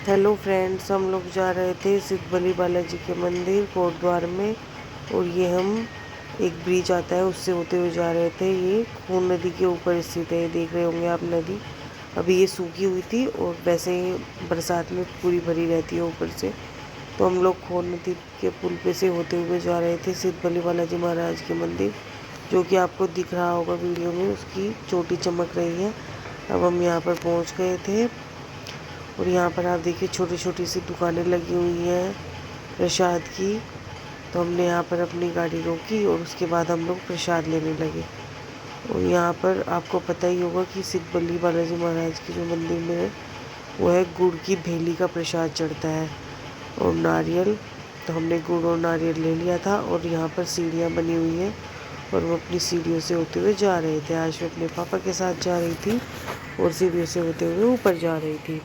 Hello friends, हम लोग जा रहे थे सिद्ध बली बालाजी के मंदिर कोटद्वार में। और ये हम एक ब्रिज आता है उससे होते हुए जा रहे थे। ये खून नदी के ऊपर स्थित है, देख रहे होंगे आप नदी। अभी ये सूखी हुई थी और वैसे ही बरसात में पूरी भरी रहती है ऊपर से। तो हम लोग खून नदी के पुल पे से होते हुए जा रहे थे सिद्ध बली बालाजी महाराज के मंदिर, जो कि आपको दिख रहा होगा वीडियो में, उसकी चोटी चमक रही है। अब हम यहाँ पर पहुँच गए थे और यहाँ पर आप देखिए छोटी छोटी सी दुकानें लगी हुई हैं प्रसाद की। तो हमने यहाँ पर अपनी गाड़ी रोकी और उसके बाद हम लोग प्रसाद लेने लगे। और यहाँ पर आपको पता ही होगा कि सिद्ध बली बालाजी महाराज की जो मंदिर में है वो है गुड़ की भेली का प्रसाद चढ़ता है और नारियल। तो हमने गुड़ और नारियल ले लिया था और यहाँ पर सीढ़ियाँ बनी हुई हैं और वो अपनी सीढ़ियों से होते हुए जा रहे थे। आज मैं अपने पापा के साथ जा रही थी और सीढ़ियों से होते हुए ऊपर जा रही थी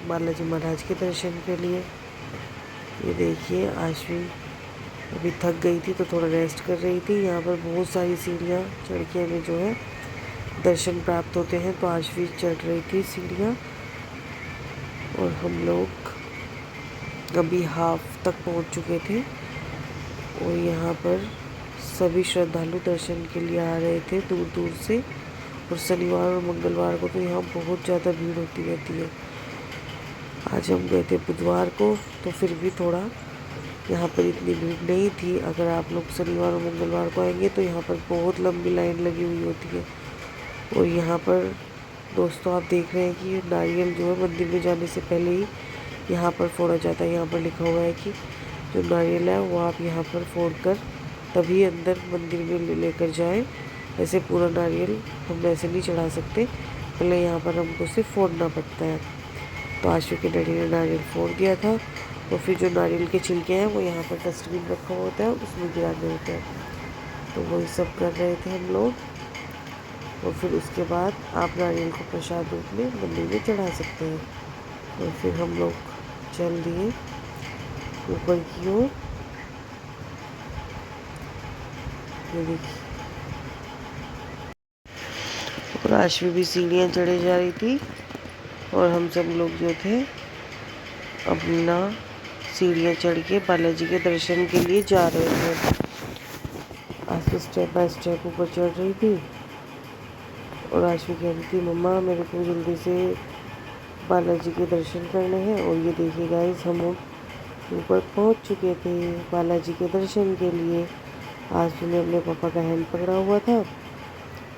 बालाजी महाराज के दर्शन के लिए। ये देखिए आश्वी अभी थक गई थी तो थोड़ा रेस्ट कर रही थी। यहाँ पर बहुत सारी सीढ़ियाँ चढ़ के हमें जो है दर्शन प्राप्त होते हैं, तो आश्वी चढ़ रही थी सीढ़ियाँ। और हम लोग अभी हाफ तक पहुँच चुके थे और यहाँ पर सभी श्रद्धालु दर्शन के लिए आ रहे थे दूर दूर से। और शनिवार और मंगलवार को तो यहाँ बहुत ज़्यादा भीड़ होती रहती है। आज हम गए थे बुधवार को तो फिर भी थोड़ा यहाँ पर इतनी भीड़ नहीं थी। अगर आप लोग शनिवार और मंगलवार को आएंगे तो यहाँ पर बहुत लंबी लाइन लगी हुई होती है। और यहाँ पर दोस्तों आप देख रहे हैं कि नारियल जो है मंदिर में जाने से पहले ही यहाँ पर फोड़ा जाता है। यहाँ पर लिखा हुआ है कि जो नारियल है वो आप यहाँ पर फोड़ कर तभी अंदर मंदिर में लेकर जाएं। ऐसे पूरा नारियल हम ऐसे नहीं चढ़ा सकते, पहले यहाँ पर हमको उसे फोड़ना पड़ता है। तो आशु के डैडी ने नारियल फोड़ दिया था और फिर जो नारियल के छिलके हैं वो यहाँ पर डस्टबिन रखा होता है उसमें गिराने होते हैं। तो वही सब कर रहे थे हम लोग। और फिर उसके बाद आप नारियल को प्रसाद रूप में मंदिर में चढ़ा सकते हैं। और फिर हम लोग चल दिए ऊपर की ओर। ये देखिए और आशु भी सीढ़ियाँ चढ़े जा रही थी और हम सब लोग जो थे अपना सीढ़ियाँ चढ़ के बालाजी के दर्शन के लिए जा रहे थे। आशु स्टेप बाय स्टेप ऊपर चढ़ रही थी और आशु कह रही थी मम्मा मेरे को जल्दी से बालाजी के दर्शन करने हैं। और ये देखिए गाइस, हम ऊपर पहुंच चुके थे बालाजी के दर्शन के लिए। आशु ने अपने पापा का हैंड पकड़ा हुआ था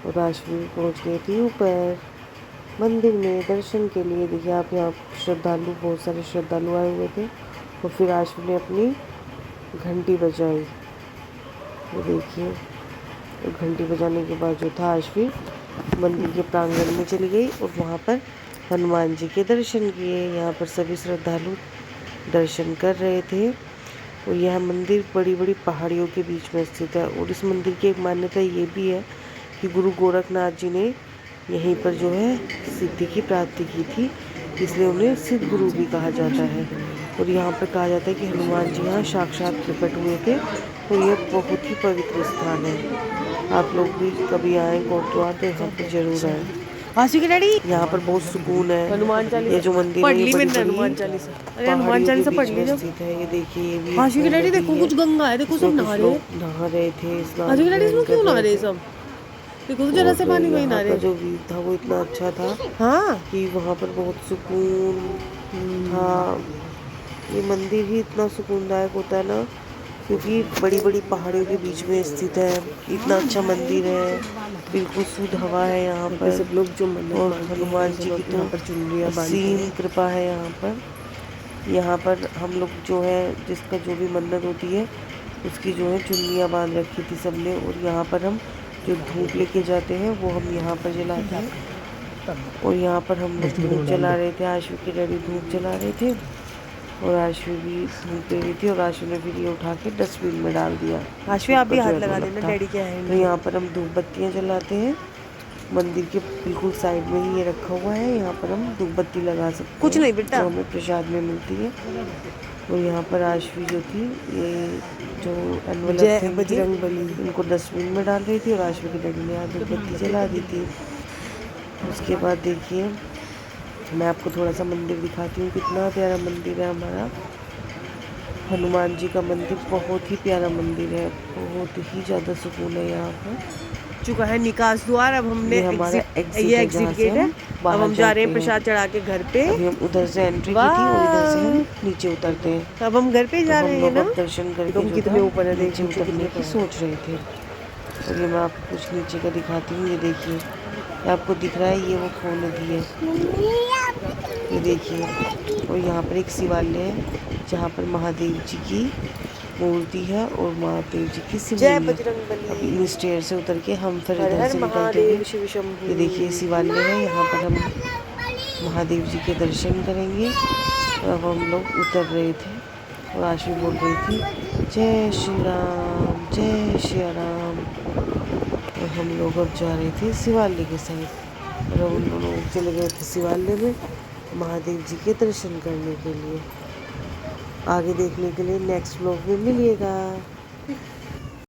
और आशु पहुंच गई थी ऊपर मंदिर में दर्शन के लिए। देखिए आप यहाँ श्रद्धालु, बहुत सारे श्रद्धालु आए हुए थे। और फिर आशु ने अपनी घंटी बजाई। ये देखिए घंटी बजाने के बाद जो था आशु मंदिर के प्रांगण में चली गई और वहाँ पर हनुमान जी के दर्शन किए। यहाँ पर सभी श्रद्धालु दर्शन कर रहे थे। और यह मंदिर बड़ी बड़ी पहाड़ियों के बीच में स्थित है। और इस मंदिर की एक मान्यता ये भी है कि गुरु गोरखनाथ जी ने यहीं पर जो है सिद्धि की प्राप्ति की थी, इसलिए उन्हें सिद्ध गुरु भी कहा जाता है। और यहाँ पर कहा जाता है कि हनुमान जी यहाँ साक्षात प्रकट हुए थे। और यह बहुत ही पवित्र स्थान है। आप लोग भी कभी आए कोटद्वार तो यहाँ पर जरूर आए। आशु के डैडी यहाँ पर बहुत सुकून है। हनुमान चालीसा ये जो मंदिर पढ़ है ली ये बड़ी मैंने बड़ी हनुमान चालीसा। अरे हनुमान पहाड़ियों के चालीसा पढ़ बीच ली में जब स्थित है। ये देखिए ये भी आशु के एक डैडी नदी देखो है। कुछ गंगा है, देखो इसमें सब कुछ नहा रहे लोग हैं। नहा रहे थे, स्नान आशु के डैडी ग्रहण इसमें कर क्यों नहा रहे रहे हैं थे। सब? देखो तो जरा से और पानी में ही नहा यहाँ रहे का हैं। जो व्यू था वो इतना अच्छा था हाँ कि वहाँ पर बहुत सुकून था। ये मंदिर ही इतना सुकूनदायक होता है ना, क्योंकि बड़ी बड़ी पहाड़ियों के बीच में स्थित है। इतना अच्छा मंदिर है, बिल्कुल शुद्ध हवा है यहाँ पर। सब लोग जो मन्नत और मांगते हैं हनुमान वो जी सब की अपने तो यहाँ पर चुनरियाँ बांधते असीम हैं। कृपा है यहाँ पर। यहाँ पर हम लोग जो है जिसका जो भी मन्नत होती है उसकी जो है चुन्नियाँ बांध रखी थी सबने। और यहाँ पर हम जो धूप लेके जाते हैं वो हम यहाँ पर जलाते हैं। और यहाँ पर हम लोग धूप जला रहे थे, आशु के डैडी धूप जला रहे थे और आशु भी धूप ले रही थी। और आशु ने फिर ये उठा के डस्टबिन में डाल दिया। आशु आप भी ऊपर जो हाथ है लगा ढोलक देना था। डैडी के हैंड तो में। यहाँ पर हम धूप बत्तियाँ जलाते हैं। मंदिर के बिल्कुल साइड में ही ये रखा हुआ है, यहाँ पर हम धूप बत्ती लगा सकते हैं। कुछ नहीं बेटा। जो हमें प्रसाद में मिलती है। और यहाँ पर आशवी जो थी ये जो एनवलप जय थे बजरंग बली। इनको डस्टबिन में डाल रही थी और आशवी के डैडी ने यहाँ धूप बत्ती जला दी थी। उसके बाद देखिए मैं आपको थोड़ा सा मंदिर दिखाती हूँ, कितना प्यारा मंदिर है हमारा हनुमान जी का मंदिर। बहुत ही प्यारा मंदिर है, बहुत ही ज़्यादा सुकून है यहाँ पर। चुका है निकास द्वार। अब हमने ये हमारा एग्जिट, एग्जिट ये है एग्जिट जहाँ से गेट है। हम अब बाहर हम जा रहे जाते हैं हैं। प्रसाद चढ़ा के घर पे। अभी हम उधर से एंट्री की थी और इधर से हम नीचे उतरते हैं। अब हम घर पे तो जा हम रहे हैं लोग ना। अब दर्शन देखो करके हम जो कितने था ऊपर है, देख नीचे नीचे उतरने कितने की पर सोच रहे थे। और ये मैं आपको कुछ नीचे का दिखाती हूँ। ये देखिए, ये आपको दिख रहा है, ये वो खो नदी है, ये देखिए। और यहाँ पर एक शिवालय है जहाँ पर महादेव जी की मूर्ति है और महादेव जी की जय शिवलिंग है। बजरंग अब बली। इन स्टेयर से उतर के हम फिर हर इधर हर से निकलते हुए महादेव शिव शंभू। ये देखिए शिवालय है, यहाँ पर हम महादेव जी के दर्शन करेंगे। और अब हम लोग उतर रहे थे और आशवी बोल रही थी जय श्री राम जय श्री राम। और हम लोग अब जा रहे थे शिवालय के साइड और अब उन दोनों चले गए थे शिवालय में महादेव जी के दर्शन करने के लिए। आगे देखने के लिए नेक्स्ट व्लॉग में मिलिएगा।